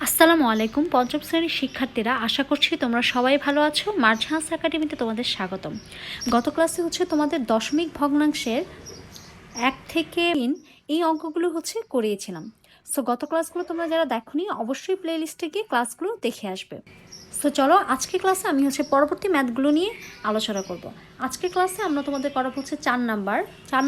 আসসালামু আলাইকুম পঞ্চম শ্রেণীর শিক্ষার্থীরা, আশা করছি তোমরা সবাই ভালো আছো। মার্ঝান্স একাডেমিতে তোমাদের স্বাগতম। গত ক্লাসে তোমাদের দশমিক ভগ্নাংশের 1 থেকে 3 এই অঙ্কগুলো করিয়েছিলাম। সো গত ক্লাসগুলো তোমরা যারা দেখোনি অবশ্যই প্লে লিস্টে গিয়ে ক্লাসগুলো দেখে আসবে। সো চলো আজকে ক্লাসে আমি পরবর্তী ম্যাথগুলো নিয়ে আলোচনা করব। আজকের ক্লাসে আমরা তোমাদের করাবো 4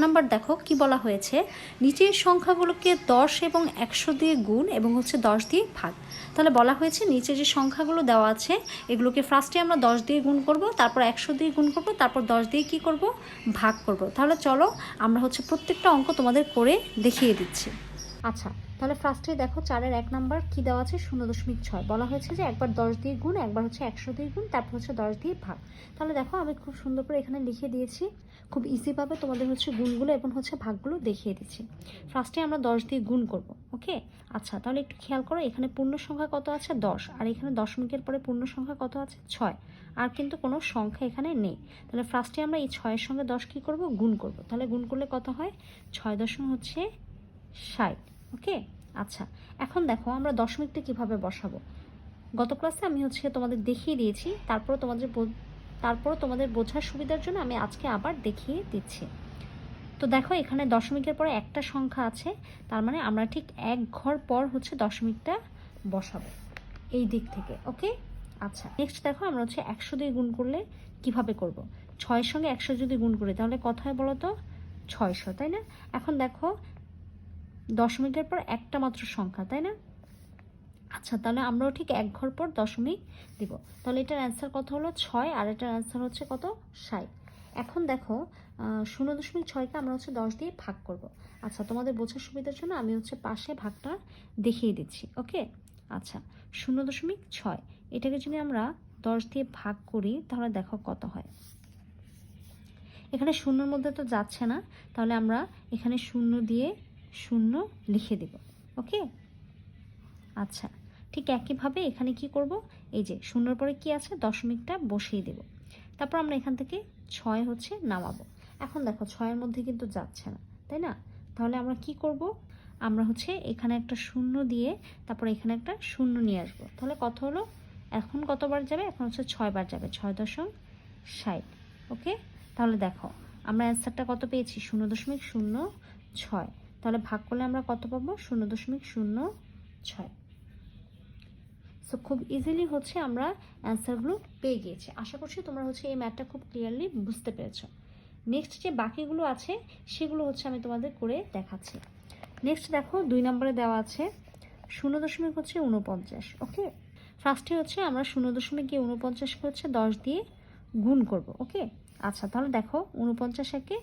নাম্বার। দেখো কি বলা হয়েছে, নিচের সংখ্যাগুলোকে 10 এবং 100 দিয়ে গুণ এবং 10 দিয়ে ভাগ। তাহলে বলা হয়েছে নিচে যে সংখ্যাগুলো দেওয়া আছে এগুলোকে ফার্স্টে আমরা 10 দিয়ে গুণ করব, তারপর 100 দিয়ে গুণ করব, তারপর 10 দিয়ে কি করব, ভাগ করব। তাহলে চলো আমরা প্রত্যেকটা অঙ্ক তোমাদের করে দেখিয়ে দিচ্ছি। আচ্ছা, তাহলে ফার্স্টে দেখো 4-এর 1 নাম্বার কি দেওয়া আছে, 0.6। বলা হয়েছে যে একবার 10 দিয়ে গুণ, একবার 100 দিয়ে গুণ, তারপর 10 দিয়ে ভাগ। তাহলে দেখো আমি খুব সুন্দর করে এখানে লিখে দিয়েছি, খুব ইজিভাবে তোমাদের গুণগুলো এবং ভাগগুলো দেখিয়ে দিচ্ছি। ফার্স্টে আমরা 10 দিয়ে গুণ করব, ওকে। আচ্ছা, তাহলে একটু খেয়াল করো, এখানে পূর্ণ সংখ্যা কত আছে 10, আর এখানে দশমিকের পরে পূর্ণ সংখ্যা কত আছে 6, আর কিন্তু কোনো সংখ্যা এখানে নেই। তাহলে ফার্স্টে আমরা এই 6-এর সঙ্গে 10 কী করব, গুণ করব। তাহলে গুণ করলে কত হয়, 6.60, ওকে। আচ্ছা, এখন দেখো আমরা দশমিকটা কিভাবে বসাবো। গত ক্লাসে আমি তোমাদের দেখিয়ে দিয়েছি, তারপরও তোমাদের বোঝার সুবিধার জন্য আমি আজকে আবার দেখিয়ে দিচ্ছি। তো দেখো এখানে দশমিকের পরে একটা সংখ্যা আছে, তার মানে আমরা ঠিক এক ঘর পর দশমিকটা বসাবো এই দিক থেকে, ওকে। আচ্ছা, নেক্সট দেখো আমরা 100 দিয়ে গুণ করলে কিভাবে করব। 6-এর সঙ্গে 100 যদি গুণ করি তাহলে কত হয় বলো তো, 600, তাই না? এখন দেখো দশমিকের পর একটা মাত্র সংখ্যা, তাই না? আচ্ছা, তাহলে আমরাও ঠিক এক ঘর পর দশমিক দিব। তাহলে এটার অ্যান্সার কত হলো 6, আর এটার অ্যান্সার কত, 60। এখন দেখো 0.6কে আমরা 10 দিয়ে ভাগ করব। আচ্ছা, তোমাদের বোঝার সুবিধার জন্য আমি পাশে ভাগটা দেখিয়ে দিচ্ছি, ওকে। আচ্ছা, 0.6 এটাকে যদি আমরা 10 দিয়ে ভাগ করি তাহলে দেখো কত হয়। এখানে শূন্যর মধ্যে তো যাচ্ছে না, তাহলে আমরা এখানে 0 দিয়ে 0 লিখে দেব, ওকে। আচ্ছা, ঠিক একইভাবে এখানে কি করব, এই যে 0-এর পরে কি আছে, দশমিকটা বসিয়ে দেব। তারপর আমরা এখান থেকে 6 নামাবো। এখন দেখো 6-এর মধ্যে কিন্তু যাচ্ছে না, তাই না? তাহলে আমরা কি করব, আমরা এখানে একটা 0 দিয়ে তারপর এখানে একটা 0 নিয়ে আসবো। তাহলে কত হলো, এখন কতবার যাবে, এখন 6 বার যাবে, 6.60, ওকে। তাহলে দেখো আমরা অ্যান্সারটা কত পেয়েছি, 0.06। তাহলে ভাগ করলে আমরা কত পাবো, 0.06। সো খুব ইজিলি আমরা অ্যান্সারগুলো পেয়ে গিয়েছি। আশা করছি তোমরা এই ম্যাথটা খুব ক্লিয়ারলি বুঝতে পেরেছো। নেক্সট যে বাকিগুলো আছে সেগুলো আমি তোমাদের করে দেখাচ্ছি। নেক্সট দেখো 2 নম্বরে দেওয়া আছে 0.49, ওকে। ফার্স্টে আমরা 0.49কে 10 দিয়ে গুণ করব, ওকে। আচ্ছা, তাহলে দেখো 49 একে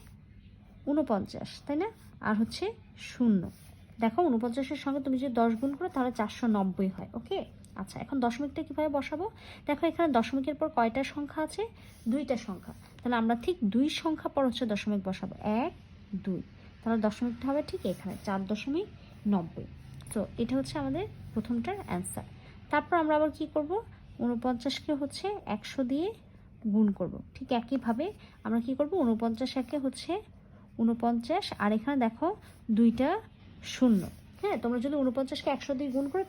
49, তাই না? আর 0, দেখো 49-এর সঙ্গে তুমি যদি 10 গুণ করো তাহলে 490 হয়, ওকে। আচ্ছা, এখন দশমিকটা কিভাবে বসাবো, দেখো এখানে দশমিকের পর কয়টা সংখ্যা আছে, 2টা সংখ্যা। তাহলে আমরা ঠিক 2 সংখ্যা পর দশমিক বসাবো, 1, 2। তাহলে দশমিকটা হবে ঠিক এখানে 4.90। তো এটা আমাদের প্রথমটার অ্যান্সার। তারপর আমরা আবার কি করব, 49কে 100 দিয়ে গুণ করব। ঠিক একইভাবে আমরা কি করব, 49 একে 49, আর এখানে দেখো 2টা 0। হ্যাঁ, তোমরা যদি 49কে 100 দিয়ে গুণ করে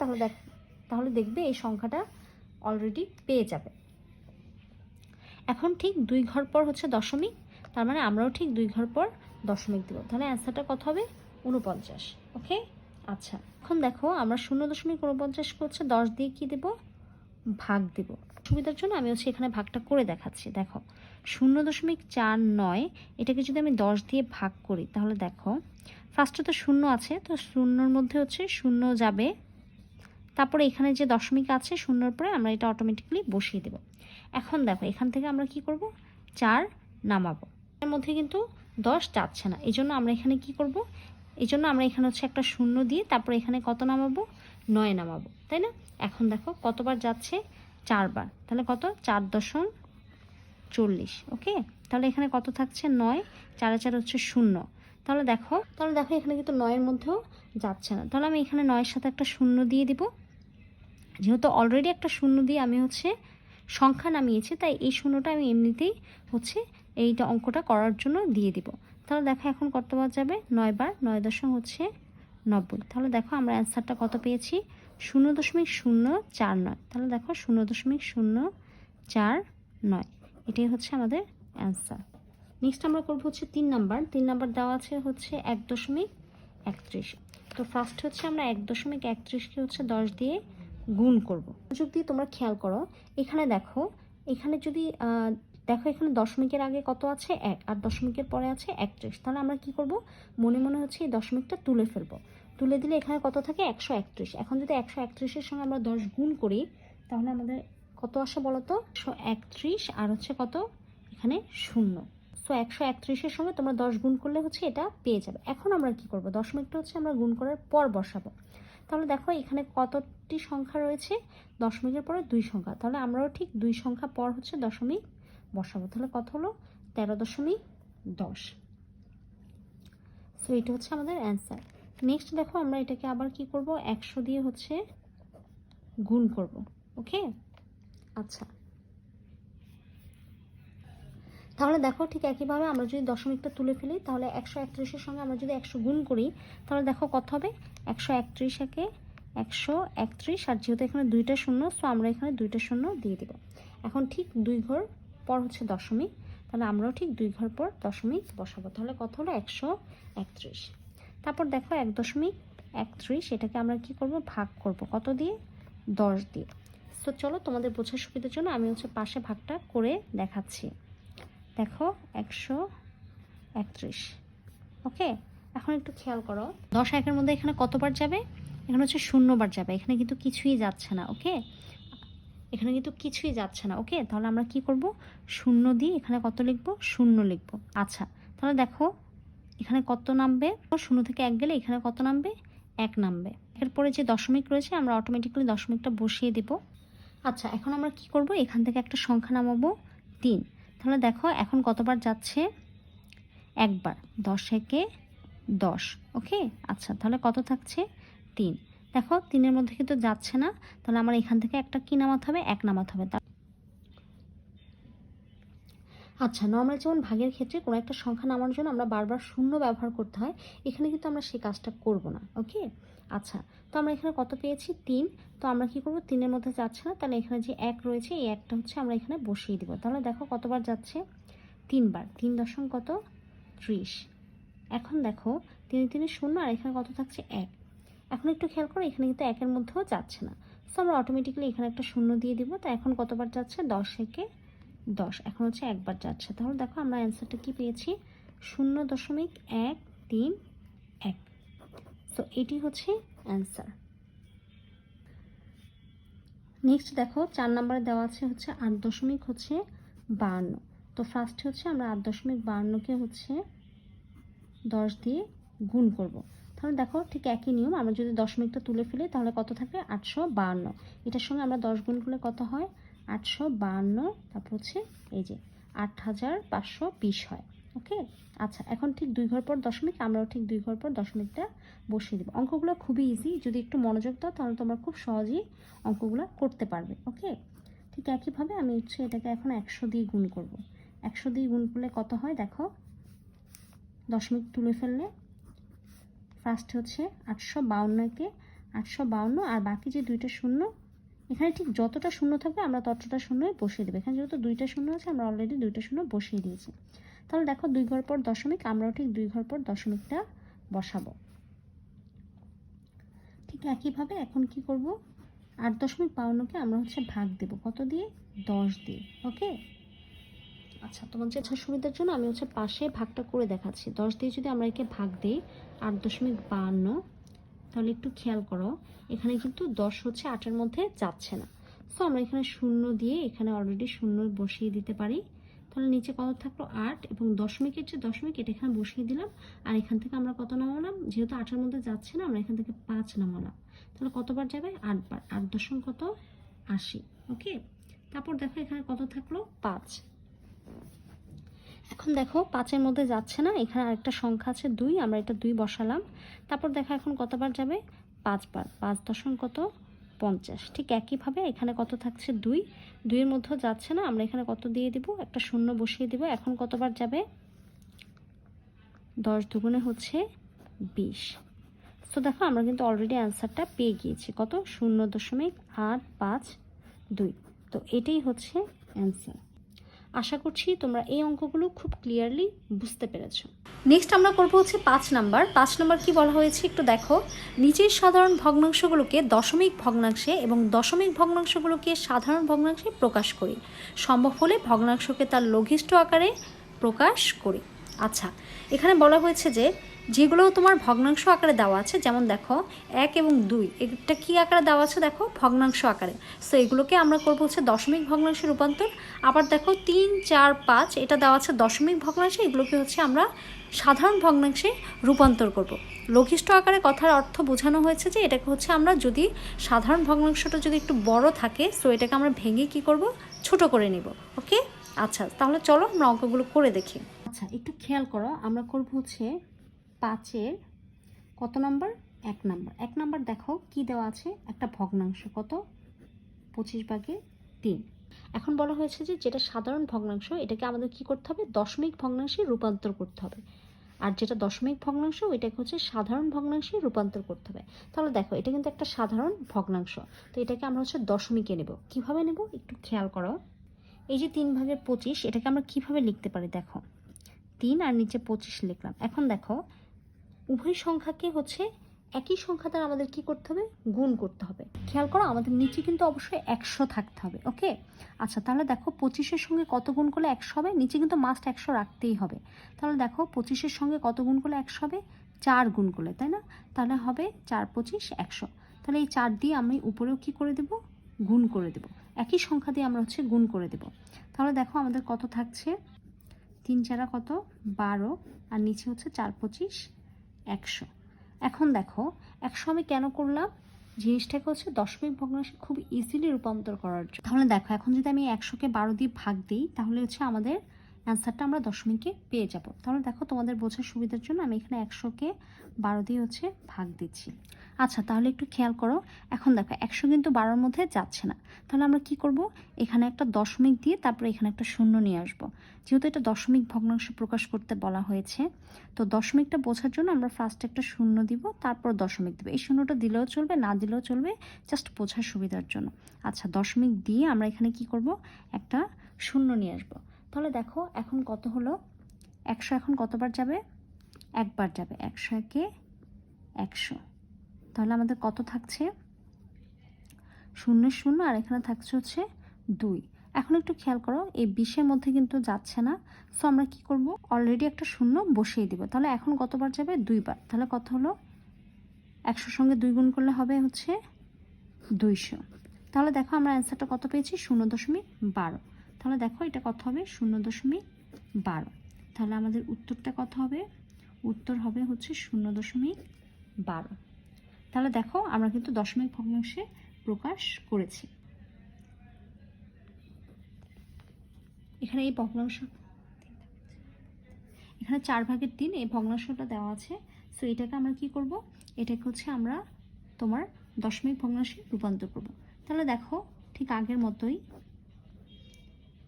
তাহলে দেখবে এই সংখ্যাটা অলরেডি পেয়ে যাবে। এখন ঠিক 2 ঘর পর দশমিক, তার মানে আমরাও ঠিক 2 ঘর পর দশমিক দেব। তাহলে অ্যান্সারটা কত হবে, 49, ওকে। আচ্ছা, এখন দেখো আমরা 0.49কে 10 দিয়ে কি দেব, ভাগ দেব। সুবিধার জন্য আমি এখানে ভাগটা করে দেখাচ্ছি। দেখো 0.49 এটাকে যদি আমি 10 দিয়ে ভাগ করি তাহলে দেখো ফার্স্টে তো 0 আছে, তো 0-র মধ্যে 0 যাবে, তারপরে এখানে যে দশমিক আছে 0-র পরে আমরা এটা অটোমেটিক্যালি বসিয়ে দেব। এখন দেখো এখান থেকে আমরা কি করব, 4 নামাবো। এর মধ্যে কিন্তু 10 যাচ্ছে না, এই জন্য আমরা এখানে কি করব, এই জন্য আমরা এখানে একটা 0 দিয়ে তারপরে এখানে কত নামাবো, 9 নামাবো, তাই না? এখন দেখো কতবার যাচ্ছে, 4 বার। তাহলে কত, 4.40, ওকে। তাহলে এখানে কত থাকছে, 9, 4 4 0। তাহলে দেখো এখানে কিন্তু 9-এর মধ্যেও যাচ্ছে না। তাহলে আমি এখানে 9-এর সাথে একটা 0 দিয়ে দিব। যেহেতু অলরেডি একটা 0 দিয়ে আমি সংখ্যা নামিয়েছি, তাই এই 0টা আমি এমনিতেই এইটা অঙ্কটা করার জন্য দিয়ে দিব। তাহলে দেখো এখন কতবার যাবে, 9 বার, 9.90। তাহলে দেখো আমরা অ্যান্সারটা কত পেয়েছি, 0.049। তাহলে দেখো 0.049, এটাই হচ্ছে আমাদের অ্যান্সার। নেক্সট আমরা করবো হচ্ছে 3 নাম্বার। 3 নাম্বার দেওয়া আছে হচ্ছে 1.31। তো ফার্স্ট হচ্ছে আমরা 1.31কে হচ্ছে 10 দিয়ে গুণ করব। মনোযোগ দিয়ে তোমরা খেয়াল করো, এখানে দেখো, এখানে যদি দেখো এখানে দশমিকের আগে কত আছে 1, আর দশমিকের পরে আছে 31। তাহলে আমরা কি করব, মনে মনে হচ্ছে এই দশমিকটা তুলে ফেলবো। তুলে দিলে এখানে কত থাকে 131। এখন যদি 131-এর সঙ্গে আমরা 10 গুণ করি তাহলে আমাদের কত আসে বলো তো, 131 আর হচ্ছে কত এখানে 0। সো 131-এর সঙ্গে তোমরা 10 গুণ করলে হচ্ছে এটা পেয়ে যাবে। এখন আমরা কি করব, দশমিকটা হচ্ছে আমরা গুণ করার পর বসাবো। তাহলে দেখো এখানে কতটি সংখ্যা রয়েছে, দশমিকের পরে 2 সংখ্যা, তাহলে আমরাও ঠিক 2 সংখ্যা পর হচ্ছে দশমিক বসাবো। তাহলে কত হলো 13.10। সো এটা হচ্ছে আমাদের অ্যান্সার। নেক্সট দেখো আমরা এটাকে আবার কি করব, 100 দিয়ে হচ্ছে গুণ করব। ওকে, আচ্ছা তাহলে দেখো ঠিক একইভাবে আমরা যদি দশমিকটা তুলে ফেলি তাহলে 131-এর সঙ্গে আমরা যদি 100 গুণ করি তাহলে দেখো কত হবে, 131-একে 131, আর যেহেতু এখানে 2টা শূন্য, সো আমরা এখানে 2টা শূন্য দিয়ে দেব। এখন ঠিক 2 ঘর পর হচ্ছে দশমিক, তাহলে আমরাও ঠিক 2 ঘর পর দশমিক বসাবো। তাহলে কত হলো 131। তারপর দেখো 1.31, এটাকে আমরা কি করব, ভাগ করব কত দিয়ে, 10 দিয়ে। তো চলো তোমাদের বোঝার সুবিধার জন্য আমি হচ্ছে পাশে ভাগটা করে দেখাচ্ছি। দেখো 131। ওকে, এখন একটু খেয়াল করো 10 একের মধ্যে এখানে কতবার যাবে, এখানে হচ্ছে 0 বার যাবে, এখানে কিন্তু কিছুই যাচ্ছে না। ওকে, এখানে কিন্তু কিছুই যাচ্ছে না। ওকে, তাহলে আমরা কি করব, 0 দিয়ে এখানে কত লিখবো, 0 লিখবো। আচ্ছা তাহলে দেখো এখানে কত নামবে, 0 থেকে 1 গেলে এখানে কত নামবে, 1 নামবে। এরপরে যে দশমিক রয়েছে আমরা অটোমেটিক্যালি দশমিকটা বসিয়ে দেব। আচ্ছা এখন আমরা কি করব, এখান থেকে একটা সংখ্যা নামাবো 3। তাহলে দেখো এখন কতবার যাচ্ছে, একবার, 10 একে 10। ওকে, আচ্ছা তাহলে কত থাকছে 3। দেখো 3-এর মধ্যে কিন্তু যাচ্ছে না, তাহলে আমার এখান থেকে একটা কি নামাতে হবে, 1 নামাতে হবে। আচ্ছা নর্মাল যেমন ভাগের ক্ষেত্রে কোনো একটা সংখ্যা নামানোর জন্য আমরা বারবার 0 ব্যবহার করতে হয়, এখানে কিন্তু আমরা সেই কাজটা করব না। ওকে, আচ্ছা তো আমরা এখানে কত পেয়েছি 3। তো আমরা কি করব, 3-এর মধ্যে যাচ্ছে না, তাহলে এখানে যে 1 রয়েছে এই 1টা হচ্ছে আমরা এখানে বসিয়ে দিব। তাহলে দেখো কতবার যাচ্ছে, 3 বার, 3 দশম কত 30। এখন দেখো 3 3 0, আর এখানে কত থাকছে 1। এখন একটু খেয়াল করো এখানে কিন্তু 1-এর মধ্যেও যাচ্ছে না, সো আমরা অটোমেটিক্যালি এখানে একটা 0 দিয়ে দিব। তো এখন কতবার যাচ্ছে, 10 একে 10, এখন হচ্ছে একবার যাচ্ছে। তাহলে দেখো আমরা অ্যান্সারটা কি পেয়েছি, 0.131। তো এটি হচ্ছে অ্যান্সার। নেক্সট দেখো 4 নম্বরে দেওয়া আছে হচ্ছে 8.52। তো ফার্স্ট হচ্ছে আমরা 8.52কে হচ্ছে 10 দিয়ে গুণ করব। তাহলে দেখো ঠিক একই নিয়ম, আমরা যদি দশমিকটা তুলে ফেলি তাহলে কত থাকবে 852। এটার সঙ্গে আমরা 10 গুণ করলে কত হয় 852, তারপর হচ্ছে এই যে 8520 হয়। ওকে, আচ্ছা এখন ঠিক 2 ঘর পর দশমিক, আমরাও ঠিক 2 ঘর পর দশমিকটা বসিয়ে দেবো। অঙ্কগুলো খুবই ইজি, যদি একটু মনোযোগ দাও তাহলে তোমরা খুব সহজেই অঙ্কগুলো করতে পারবে। ওকে, ঠিক একইভাবে আমি হচ্ছে এটাকে এখন 100 দিয়ে গুণ করব। 100 দিয়ে গুণ করলে কত হয় দেখো, দশমিক তুলে ফেললে ফার্স্ট হচ্ছে 852কে 852, আর বাকি যে 2টা শূন্য, এখানে ঠিক যতটা শূন্য থাকবে আমরা ততটা শূন্যই বসিয়ে দেবো। এখানে যেহেতু 2টা শূন্য আছে আমরা অলরেডি 2টা শূন্য বসিয়ে দিয়েছি। তাহলে দেখো 2 ঘর পর দশমিক, আমরাও ঠিক 2 ঘর পর দশমিকটা বসাবো। ঠিক একইভাবে এখন কি করব, 8.52কে আমরা হচ্ছে ভাগ দেব কত দিয়ে, 10 দিয়ে। ওকে, আচ্ছা তোমাদের সুবিধার জন্য আমি হচ্ছে পাশে ভাগটা করে দেখাচ্ছি। 10 দিয়ে যদি আমরা একে ভাগ দিই 8.52, তাহলে একটু খেয়াল করো এখানে কিন্তু 10 হচ্ছে 8-এর মধ্যে যাচ্ছে না, সো আমরা এখানে 0 দিয়ে এখানে অলরেডি 0 বসিয়ে দিতে পারি। তাহলে নিচে কত থাকলো 8, এবং দশমিকের যে দশমিক এটা এখানে বসিয়ে দিলাম, আর এখান থেকে আমরা কত নামালাম, যেহেতু 8-এর মধ্যে যাচ্ছে না আমরা এখান থেকে 5 নামালাম। তাহলে কতবার যাবে, 8 বার, 8 দশম কত 80। ওকে, তারপর দেখো এখানে কত থাকলো 5। এখন দেখো 5-এর মধ্যে যাচ্ছে না, এখানে আরেকটা সংখ্যা আছে 2, আমরা এটা 2 বসালাম। তারপর দেখো এখন কতবার যাবে, 5 বার, 5 দশম কত 50। ঠিক একইভাবে এখানে কত থাকছে 2, 2-এর মধ্যেও যাচ্ছে না, আমরা এখানে কত দিয়ে দিব, একটা শূন্য বসিয়ে দিব। এখন কতবার যাবে, 10 দুগুণে হচ্ছে 20। সো দেখো আমরা কিন্তু অলরেডি অ্যান্সারটা পেয়ে গিয়েছি, কত 0.852। তো এটাই হচ্ছে অ্যান্সার। আশা করছি তোমরা এই অঙ্কগুলো খুব ক্লিয়ারলি বুঝতে পেরেছো। নেক্সট আমরা করবো হচ্ছে 5 নাম্বার। 5 নাম্বার কি বলা হয়েছে একটু দেখো। নিচের সাধারণ ভগ্নাংশগুলোকে দশমিক ভগ্নাংশে এবং দশমিক ভগ্নাংশগুলোকে সাধারণ ভগ্নাংশে প্রকাশ করি, সম্ভব হলে ভগ্নাংশকে তার লঘিষ্ঠ আকারে প্রকাশ করি। আচ্ছা, এখানে বলা হয়েছে যে যেগুলো তোমার ভগ্নাংশ আকারে দেওয়া আছে, যেমন দেখো 1 এবং 2, এটা কী আকারে দেওয়া আছে দেখো, ভগ্নাংশ আকারে। সো এগুলোকে আমরা করবো হচ্ছে দশমিক ভগ্নাংশে রূপান্তর। আবার দেখো 3, 4, 5 এটা দেওয়া আছে দশমিক ভগ্নাংশে, এগুলোকে হচ্ছে আমরা সাধারণ ভগ্নাংশে রূপান্তর করব। লঘিষ্ঠ আকারে কথার অর্থ বোঝানো হয়েছে যে এটাকে হচ্ছে আমরা যদি সাধারণ ভগ্নাংশটা যদি একটু বড় থাকে, সো এটাকে আমরা ভেঙে কি করব, ছোট করে নিব। ওকে, আচ্ছা তাহলে চলো আমরা অঙ্কগুলো করে দেখি। আচ্ছা একটু খেয়াল করো, আমরা করব হচ্ছে 5-এর কত নাম্বার, 1 নাম্বার। 1 নাম্বার দেখো কি দেওয়া আছে, একটা ভগ্নাংশ কত 25/3। এখন বলা হয়েছে যে যেটা সাধারণ ভগ্নাংশ এটাকে আমাদের কি করতে হবে, দশমিক ভগ্নাংশে রূপান্তর করতে হবে। আর যেটা দশমিক ভগ্নাংশ ওইটাকে হচ্ছে সাধারণ ভগ্নাংশে রূপান্তর করতে হবে। তাহলে দেখো এটা কিন্তু একটা সাধারণ ভগ্নাংশ, তো এটাকে আমরা হচ্ছে দশমিকে নেব। কিভাবে নেব একটু খেয়াল করো। এই যে 3/25 এটাকে আমরা কিভাবে লিখতে পারি দেখো, 3 আর নিচে 25 লিখলাম। এখন দেখো উভয় সংখ্যাকে হচ্ছে একই সংখ্যা দ্বারা আমাদের কি করতে হবে, গুণ করতে হবে। খেয়াল করো আমাদের নিচে কিন্তু অবশ্যই 100 থাকতে হবে। ওকে, আচ্ছা তাহলে দেখো 25-এর সঙ্গে কত গুণ করলে 100 হবে, নিচে কিন্তু মাস্ট 100 রাখতেই হবে। তাহলে দেখো 25-এর সঙ্গে কত গুণ করলে 100 হবে, 4 গুণ করলে, তাই না? তাহলে হবে 4, 25, 100। তাহলে এই 4 দিয়ে আমি উপরেও কি করে দেব, গুণ করে দেব। একই সংখ্যা দিয়ে আমরা হচ্ছে গুণ করে দেব। তাহলে দেখো আমাদের কত থাকছে, 3 4 কত 12, আর নিচে হচ্ছে 4, 25, 100। এখন দেখো 100 আমি কেন করলাম, জিনিসটাকে হচ্ছে দশমিক ভগ্নাংশে খুব ইজিলি রূপান্তর করার জন্য। তাহলে দেখো এখন যদি আমি 100-কে 12 দিয়ে ভাগ দিই, তাহলে হচ্ছে আমাদের অ্যান্সারটা আমরা দশমিকে পেয়ে যাব। তাহলে দেখো তোমাদের বোঝার সুবিধার জন্য আমি এখানে 100-কে 12 দিয়ে হচ্ছে ভাগ দিচ্ছি। আচ্ছা তাহলে একটু খেয়াল করো, এখন দেখো 100 কিন্তু 12-র মধ্যে যাচ্ছে না। তাহলে আমরা কি করব, এখানে একটা দশমিক দিয়ে তারপরে এখানে একটা শূন্য নিয়ে আসব। যেহেতু এটা দশমিক ভগ্নাংশ প্রকাশ করতে বলা হয়েছে, তো দশমিকটা বোঝার জন্য আমরা ফার্স্টে একটা শূন্য দিব, তারপর দশমিক দিব। এই শূন্যটা দিলেও চলবে, না দিলেও চলবে, জাস্ট বোঝার সুবিধার জন্য। আচ্ছা দশমিক দিয়ে আমরা এখানে কি করব, একটা শূন্য নিয়ে আসব। তাহলে দেখো এখন কত হলো, 100 এখন কতবার যাবে, একবার যাবে। 100-এ 100, তাহলে আমাদের কত থাকছে, 0 0, আর এখানে থাকছে হচ্ছে 2। এখন একটু খেয়াল করো এই 20-এর মধ্যে কিন্তু যাচ্ছে না, সো আমরা কি করব, অলরেডি একটা শূন্য বসিয়ে দিব। তাহলে এখন কতবার যাবে, 2 বার। তাহলে কত হলো, 100-র সঙ্গে 2 গুণ করলে হবে হচ্ছে 200। তাহলে দেখো আমরা অ্যান্সারটা কত পেয়েছি, 0.12। তাহলে দেখো এটা কত হবে, 0.12। তাহলে আমাদের উত্তরটা কত হবে, উত্তর হবে হচ্ছে 0.12। তাহলে দেখো আমরা কিন্তু দশমিক ভগ্নাংশে প্রকাশ করেছি। এখানে এই ভগ্নাংশ, এখানে 4/3 এই ভগ্নাংশটা দেওয়া আছে। সো এটাকে আমরা কি করব, এটাকে হচ্ছে আমরা তোমার দশমিক ভগ্নাংশে রূপান্তর করব। তাহলে দেখো ঠিক আগের মতোই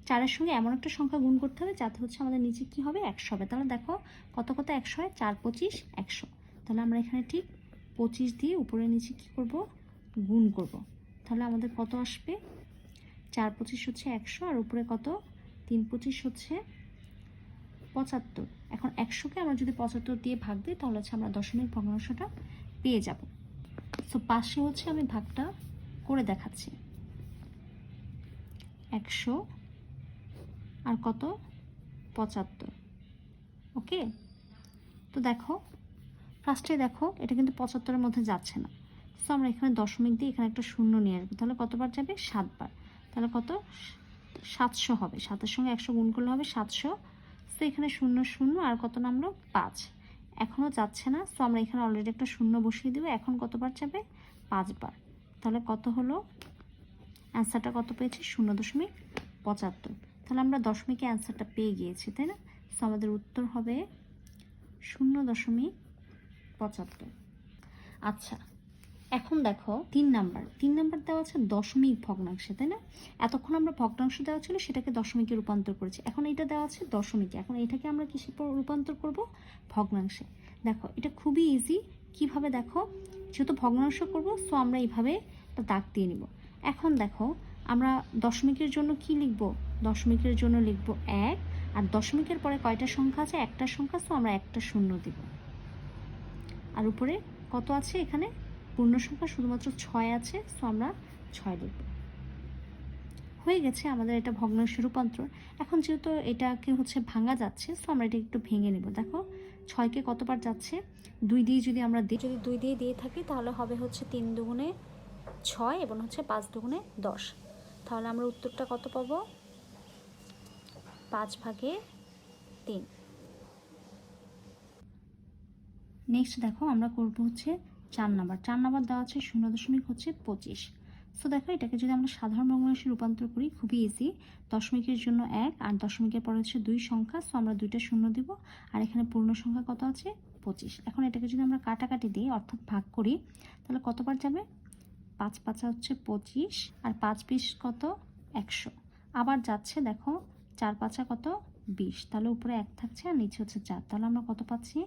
4-এর সঙ্গে এমন একটা সংখ্যা গুণ করতে হবে যাতে হচ্ছে আমাদের নিচে কি হবে, 100 হবে। তাহলে দেখো কত কত 100 হয়, 4, 25, 100। তাহলে আমরা এখানে ঠিক 25 দিয়ে উপরে নিচে কি করব, গুণ করব। তাহলে আমাদের কত আসবে, 4, 25 হচ্ছে 100, আর উপরে কত, 3, 25 হচ্ছে 75। এখন 100-কে আমরা যদি 75 দিয়ে ভাগ দিই, তাহলে হচ্ছে আমরা দশমিক ভগ্নাংশটা পেয়ে যাব। সো পাশে হচ্ছে আমি ভাগটা করে দেখাচ্ছি, 100 আর কত 75। ওকে, তো দেখো ফার্স্টে দেখো এটা কিন্তু 75-এর মধ্যে যাচ্ছে না, সো আমরা এখানে দশমিক দিয়ে এখানে একটা শূন্য নিয়ে আসবো। তাহলে কতবার যাবে, 7 বার। তাহলে কত, 700 হবে। 7-এর সঙ্গে 100 গুণ করলে হবে 700। সো এখানে 0 0, আর কত নামলো, 5। এখনও যাচ্ছে না, সো আমরা এখানে অলরেডি একটা শূন্য বসিয়ে দেবো। এখন কতবার যাবে, 5 বার। তাহলে কত হলো, অ্যান্সারটা কত পেয়েছি, 0.75। তাহলে আমরা দশমিকে অ্যান্সারটা পেয়ে গিয়েছি, তাই না? সো আমাদের উত্তর হবে 0.75। আচ্ছা এখন দেখো 3 নাম্বার দেওয়া আছে দশমিক ভগ্নাংশে, তাই না? এতক্ষণ আমরা ভগ্নাংশ দেওয়া ছিল সেটাকে দশমিকে রূপান্তর করেছি, এখন এটা দেওয়া আছে দশমিকে। এখন এটাকে আমরা কিসে রূপান্তর করব, ভগ্নাংশে। দেখো এটা খুবই ইজি, কিভাবে দেখো, যেহেতু ভগ্নাংশ করব সো আমরা এইভাবে একটা দাগ দিয়ে নিব। এখন দেখো আমরা দশমিকের জন্য কি লিখব, দশমিকের জন্য লিখব 1, আর দশমিকের পরে কয়টা সংখ্যা আছে, একটা সংখ্যা, সো আমরা একটা শূন্য দিব। আর উপরে কত আছে, এখানে পূর্ণ সংখ্যা শুধুমাত্র 6 আছে, সো আমরা 6 লিখব। হয়ে গেছে আমাদের এটা ভগ্নাংশে রূপান্তর। এখন যেহেতু এটাকে হচ্ছে ভাঙা যাচ্ছে, সো আমরা এটা একটু ভেঙে নেব। দেখো 6কে কতবার যাচ্ছে, 2 দিয়ে যদি আমরা দিই, যদি 2 দিয়ে দিয়ে থাকি তাহলে হবে হচ্ছে 3 দুগুণে 6 এবং হচ্ছে 5 দুগুণে 10। তাহলে আমরা উত্তরটা কত পাবো, 5/3। নেক্সট দেখো আমরা করব হচ্ছে 4 নাম্বার। 4 নাম্বার দেওয়া আছে 0.25। সো দেখো এটাকে যদি আমরা সাধারণ ভগ্নাংশে রূপান্তর করি খুবই ইজি। দশমিকের জন্য 1 আর দশমিকের পরে হচ্ছে 2 সংখ্যা, সো আমরা 2টা শূন্য দিব। আর এখানে পূর্ণ সংখ্যা কত আছে, 25। এখন এটাকে যদি আমরা কাটাকাটি দিই অর্থাৎ ভাগ করি তাহলে কতবার যাবে, 5 5 হচ্ছে 25, আর 5 20 কত, 100। আবার যাচ্ছে দেখো 4 5 কত, 20। তাহলে উপরে 1 থাকছে আর নিচে হচ্ছে 4। তাহলে আমরা কত পাচ্ছি,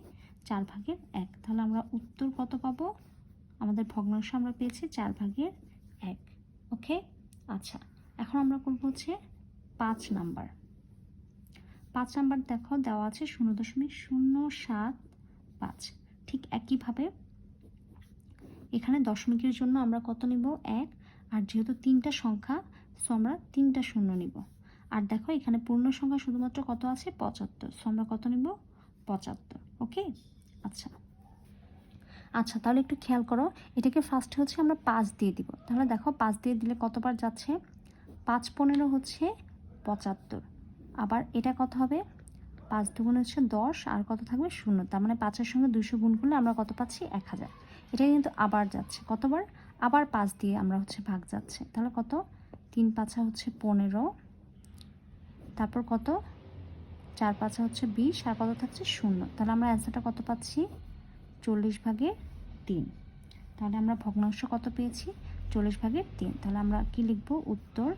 4/1। তাহলে আমরা উত্তর কত পাবো, আমাদের ভগ্নাংশ আমরা পেয়েছি 4/1। ওকে, আচ্ছা এখন আমরা করব হচ্ছে 5 নাম্বার। 5 নাম্বার দেখো দেওয়া আছে 0.075। ঠিক একইভাবে এখানে দশমিকের জন্য আমরা কত নিব, 1, আর যেহেতু 3টা সংখ্যা সো আমরা 3টা শূন্য নিব। আর দেখো এখানে পূর্ণ সংখ্যা শুধুমাত্র কত আছে, 75, সো আমরা কত নিব, 75। ওকে, আচ্ছা আচ্ছা তাহলে একটু খেয়াল করো, এটাকে ফার্স্টে হচ্ছে আমরা 5 দিয়ে দিব। তাহলে দেখো 5 দিয়ে দিলে কতবার যাচ্ছে, 5 15 হচ্ছে 75। আবার এটা কত হবে, 5 দুগুণে হচ্ছে 10, আর কত থাকবে, 0। তার মানে 5-এর সঙ্গে 200 গুণ করলে আমরা কত পাচ্ছি, 1000। এটা কিন্তু আবার যাচ্ছে কতবার, আবার 5 দিয়ে আমরা হচ্ছে ভাগ যাচ্ছে। তাহলে কত, 3 5 হচ্ছে 15, তারপর কত, 4 5 হচ্ছে 20, আর কত থাকছে, 0। তাহলে আমরা অ্যান্সারটা কত পাচ্ছি, 40/3। তাহলে আমরা ভগ্নাংশ কত পেয়েছি, 40/3। তাহলে আমরা কি লিখব, উত্তর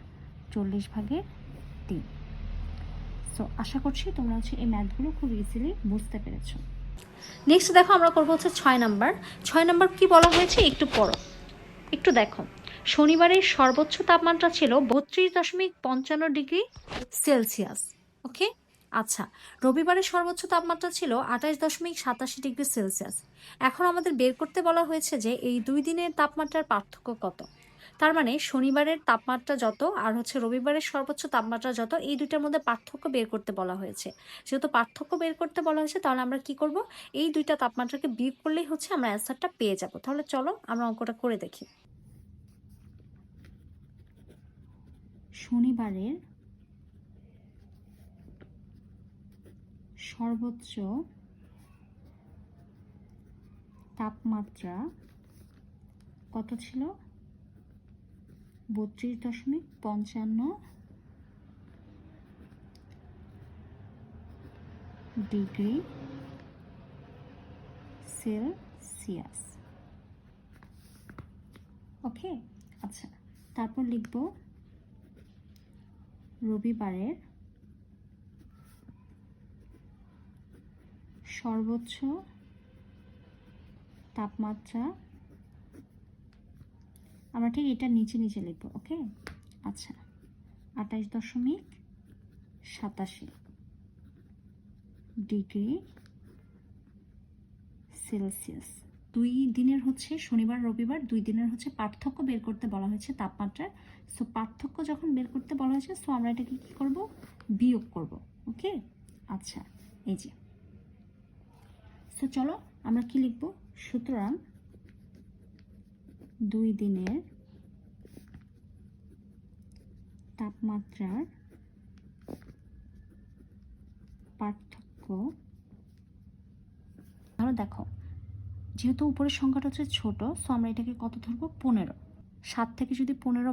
40/3। সো আশা করছি তোমরা হচ্ছে এই ম্যাথগুলো খুব ইজিলি বুঝতে পেরেছো। নেক্সট দেখো আমরা করবো হচ্ছে 6 নাম্বার। 6 নাম্বার কি বলা হয়েছে একটু পড়ো, একটু দেখো। শনিবারের সর্বোচ্চ তাপমাত্রা ছিল 32.55°C। ওকে, আচ্ছা রবিবারের সর্বোচ্চ তাপমাত্রা ছিল 28.87°C। এখন আমাদের বের করতে বলা হয়েছে যে এই 2 দিনের তাপমাত্রার পার্থক্য কত। তার মানে শনিবারের তাপমাত্রা যত আর হচ্ছে রবিবারের সর্বোচ্চ তাপমাত্রা যত, এই দুইটার মধ্যে পার্থক্য বের করতে বলা হয়েছে। যেহেতু পার্থক্য বের করতে বলা হয়েছে তাহলে আমরা কি করব, এই দুইটা তাপমাত্রাকে বিয়োগ করলেই হচ্ছে আমরা অ্যান্সারটা পেয়ে যাব। তাহলে চলো আমরা অঙ্কটা করে দেখি। শনিবারের সর্বোচ্চ তাপমাত্রা কত ছিল, 32.55°C। ওকে, আচ্ছা তারপর লিখব রবিবারের সর্বোচ্চ তাপমাত্রা, আমরা ঠিক এটা নিচে নিচে লিখব। ওকে, আচ্ছা 28.87°C। 2 দিনের হচ্ছে শনিবার রবিবার 2 দিনের হচ্ছে পার্থক্য বের করতে বলা হয়েছে তাপমাত্রার। সো পার্থক্য যখন বের করতে বলা হয়েছে সো আমরা এটাকে কি করব, বিয়োগ করব। ওকে, আচ্ছা এই যে, সো চলো আমরা কি লিখব, সুতরাং 2 দিনের তাপমাত্রার পার্থক্য। তাহলে দেখো যেহেতু উপরের সংখ্যাটা হচ্ছে ছোট সো আমরা এটাকে কত ধরবো, 15। 7 থেকে যদি 15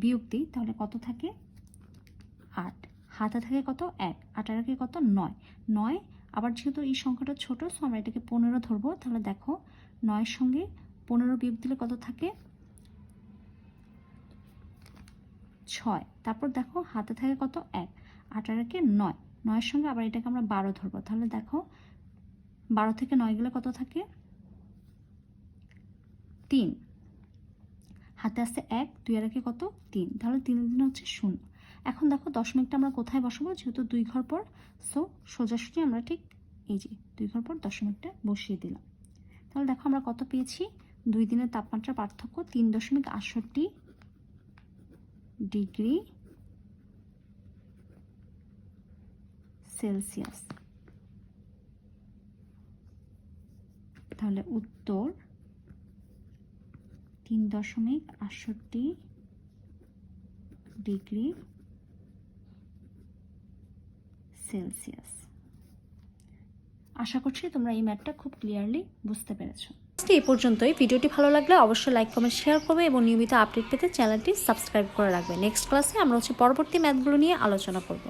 বিয়োগ দিই তাহলে কত থাকে, 8। হাতে থাকে কত, 1। 8 আর কত, 9। 9 আবার যেহেতু এই সংখ্যাটা ছোট সো আমরা এটাকে 15 ধরবো। তাহলে দেখো 9-এর সঙ্গে 15 বিয়োগ দিলে কত থাকে, 6। তারপর দেখো হাতে থাকে কত, 1। 8 আর 9। 9-এর সঙ্গে আবার এটাকে আমরা 12 ধরবো। তাহলে দেখো 12 থেকে 9 গেলে কত থাকে, 3, হাতে আছে 1, 2 আর 1 কত 3, তাহলে 3 দিন হচ্ছে 0। এখন দেখো দশমিকটা আমরা কোথায় বসাবো, যেহেতু 2 ঘর পর, সো সোজাসুজি আমরা ঠিক এই যে 2 ঘর পর দশমিকটা বসিয়ে দিলাম। তাহলে দেখো আমরা কত পেয়েছি, 2 দিনের তাপমাত্রার পার্থক্য 3.68 ডিগ্রি সেলসিয়াস। তাহলে উত্তর 3.68 ডিগ্রি সেলসিয়াস। আশা করছি তোমরা এই ম্যাথটা খুব ক্লিয়ারলি বুঝতে পেরেছো। এই পর্যন্তই। ভিডিওটি ভালো লাগলে অবশ্যই লাইক কমেন্ট শেয়ার করবে এবং নিয়মিত আপডেট পেতে চ্যানেলটি সাবস্ক্রাইব করে রাখবে। নেক্সট ক্লাসে আমরা পরবর্তী ম্যাথগুলো নিয়ে আলোচনা করব।